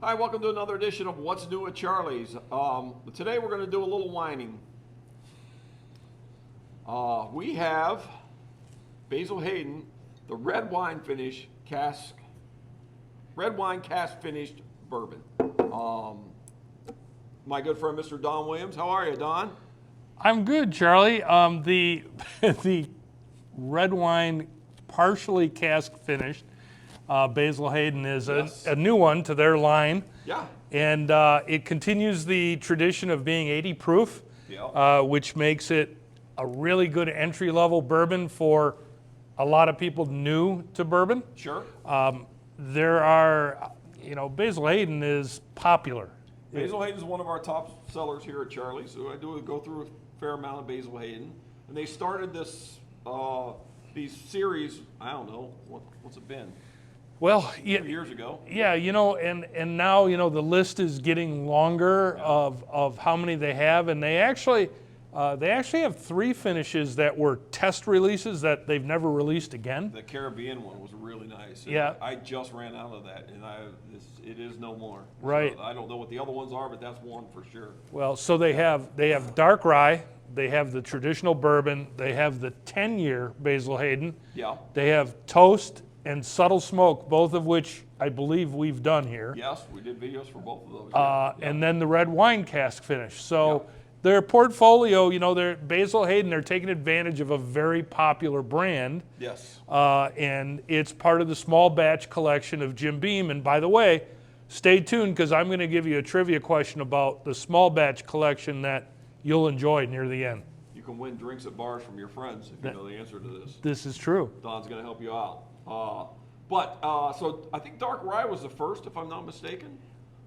Hi, welcome to another edition of What's New at Charlie's. Today we're going to do a little whining. We have Basil Hayden, the red wine cask finished bourbon. My good friend Mr. Don Williams. How are you, Don? I'm good, Charlie. The the red wine partially cask finished Basil Hayden is a new one to their line. Yeah. And it continues the tradition of being 80 proof, which makes it a really good entry-level bourbon for a lot of people new to bourbon. Sure. There are, Basil Hayden is popular. Basil Hayden is one of our top sellers here at Charlie's. So I do go through a fair amount of Basil Hayden, and they started these series. I don't know what's it been. Well, 2 years ago. Yeah, and now the list is getting longer of how many they have, and they actually have 3 finishes that were test releases that they've never released again. The Caribbean one was really nice. Yeah. I just ran out of that, and it is no more. Right. So I don't know what the other ones are, but that's one for sure. Well, so they have dark rye, they have the traditional bourbon, they have the 10-year Basil Hayden. Yeah. They have toast and subtle smoke, both of which I believe we've done here. Yes, we did videos for both of those. Yeah. And then the red wine cask finish. So their portfolio, their Basil Hayden, they're taking advantage of a very popular brand. Yes. And it's part of the small batch collection of Jim Beam. And by the way, stay tuned because I'm going to give you a trivia question about the small batch collection that you'll enjoy near the end. You can win drinks at bars from your friends if you know the answer to this. This is true. Don's going to help you out. So I think dark rye was the first, if I'm not mistaken.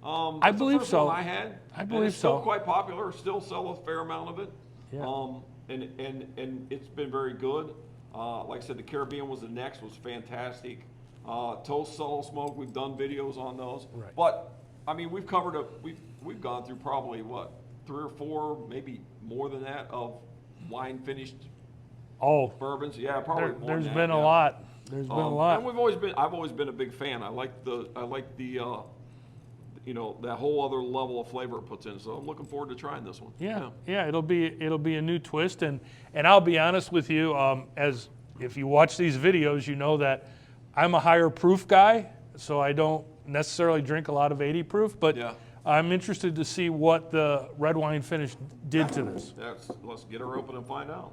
I believe the first so. one I had. I believe it's still so. quite popular. Still sell a fair amount of it. Yeah. And it's been very good. Like I said, the Caribbean was the next. Was fantastic. Toast, subtle smoke. We've done videos on those. Right. But I mean, we've gone through probably 3 or 4, maybe more than that, of wine finished bourbons. Yeah, probably more There's than been that, a lot. There's been a lot. And I've always been a big fan. I like the that whole other level of flavor it puts in. So I'm looking forward to trying this one. Yeah. It'll be a new twist, and I'll be honest with you, as if you watch these videos, you know that I'm a higher proof guy, so I don't necessarily drink a lot of 80 proof, but I'm interested to see what the red wine finish did to this. Let's get her open and find out.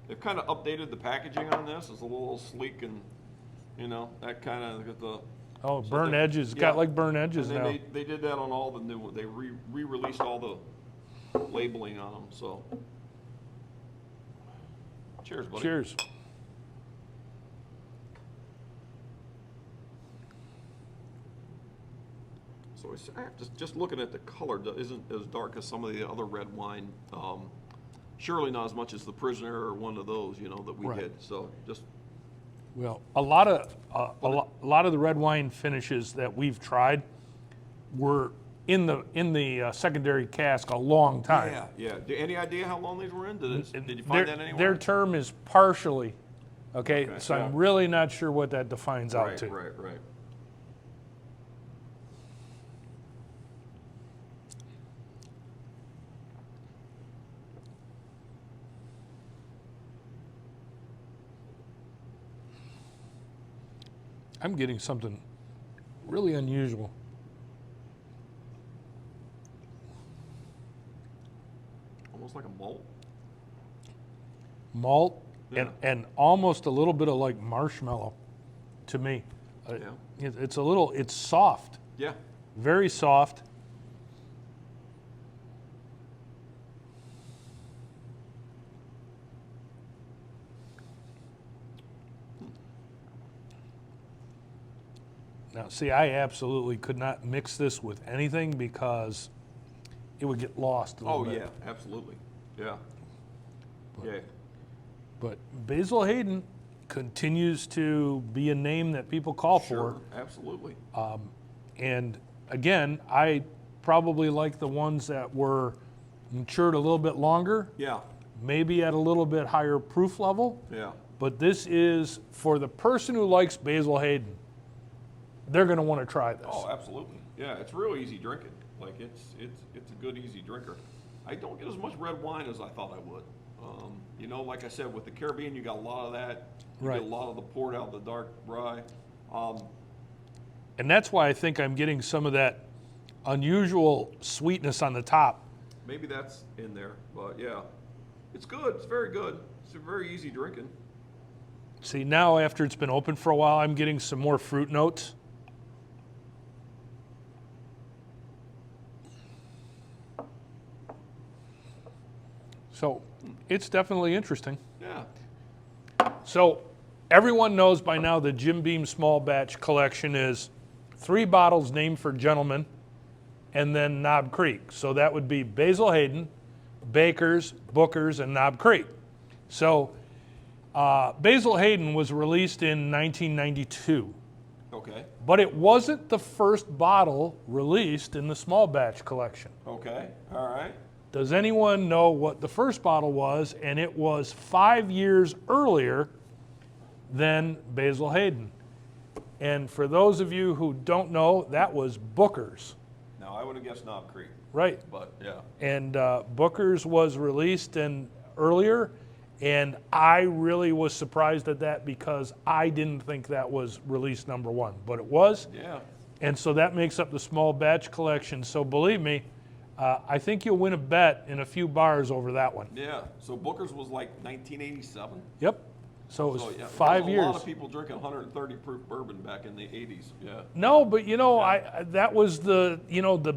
They've kind of updated the packaging on this. It's a little sleek and, that kind of Burn edges. Got like burn edges and now. They did that on all the new ones. They re-released all the labeling on them. So, cheers, buddy. Cheers. So just looking at the color, isn't as dark as some of the other red wine. Surely not as much as the Prisoner or one of those, that we did. So just. Well, a lot of the red wine finishes that we've tried were in the secondary cask a long time. Yeah. Any idea how long these were in? Did you find that anywhere? Their term is partially. Okay, so I'm really not sure what that defines out to. Right. I'm getting something really unusual. Almost like a malt. Malt and almost a little bit of like marshmallow to me. It's soft. Yeah. Very soft. Now, see, I absolutely could not mix this with anything because it would get lost a little bit. Yeah, absolutely. Yeah. But Basil Hayden continues to be a name that people call Sure, for. absolutely. And again, I probably like the ones that were matured a little bit longer. Yeah. Maybe at a little bit higher proof level. Yeah. but this is for the person who likes Basil Hayden. They're going to want to try this. Oh, absolutely. Yeah, it's real easy drinking. Like it's a good easy drinker. I don't get as much red wine as I thought I would. You know, like I said, with the Caribbean, you got a lot of that. You Right. get a lot of the port out of the dark rye. And that's why I think I'm getting some of that unusual sweetness on the top. Maybe that's in there, but yeah, it's good. It's very good. It's a very easy drinking. See, now after it's been open for a while, I'm getting some more fruit notes. So it's definitely interesting. Yeah. So everyone knows by now the Jim Beam Small Batch collection is 3 bottles named for gentlemen and then Knob Creek. So that would be Basil Hayden, Baker's, Booker's, and Knob Creek. So Basil Hayden was released in 1992, Okay. but it wasn't the first bottle released in the Small Batch collection. Okay. All right. Does anyone know what the first bottle was? And it was 5 years earlier than Basil Hayden. And for those of you who don't know, that was Booker's. Now I would have guessed Knob Creek, Right. but yeah. And Booker's was released earlier, and I really was surprised at that because I didn't think that was release number 1, but it was. Yeah. And so that makes up the Small Batch collection. So believe me, I think you'll win a bet in a few bars over that one. Yeah. So Booker's was like 1987. Yep. So it was So yeah, 5 there years. was a lot of people drinking 130 proof bourbon back in the 80s. Yeah. No, but you know, that was the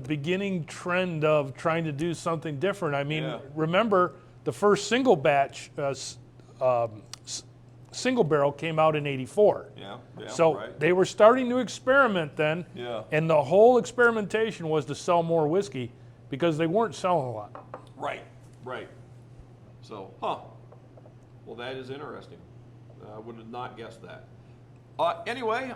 beginning trend of trying to do something different. I mean, Yeah. remember the first single batch, single barrel came out in '84. Yeah. Yeah. So right. they were starting to experiment then, Yeah. and the whole experimentation was to sell more whiskey because they weren't selling a lot. Right. Right. So, well, that is interesting. I would have not guessed that. Anyway,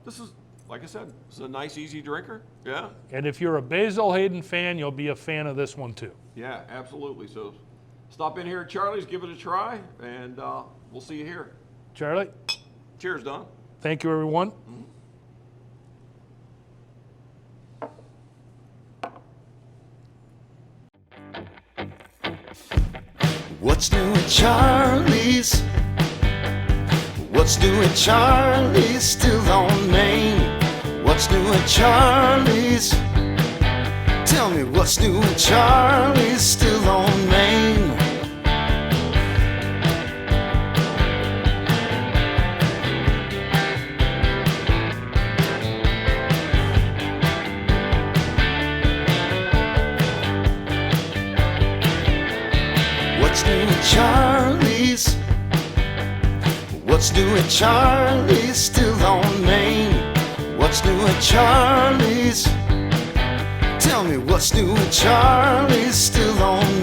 this is, like I said, this is a nice, easy drinker. Yeah. And if you're a Basil Hayden fan, you'll be a fan of this one too. Yeah, absolutely. So stop in here at Charlie's, give it a try, and we'll see you here. Charlie, Cheers, Don. thank you, everyone. What's new at Charlie's? What's new at Charlie's? Still on Main. What's new at Charlie's? Tell me what's new at Charlie's? Still on Main. What's new at Charlie's? What's new at Charlie's? Still on Main. What's new at Charlie's? Tell me what's new at Charlie's? Still on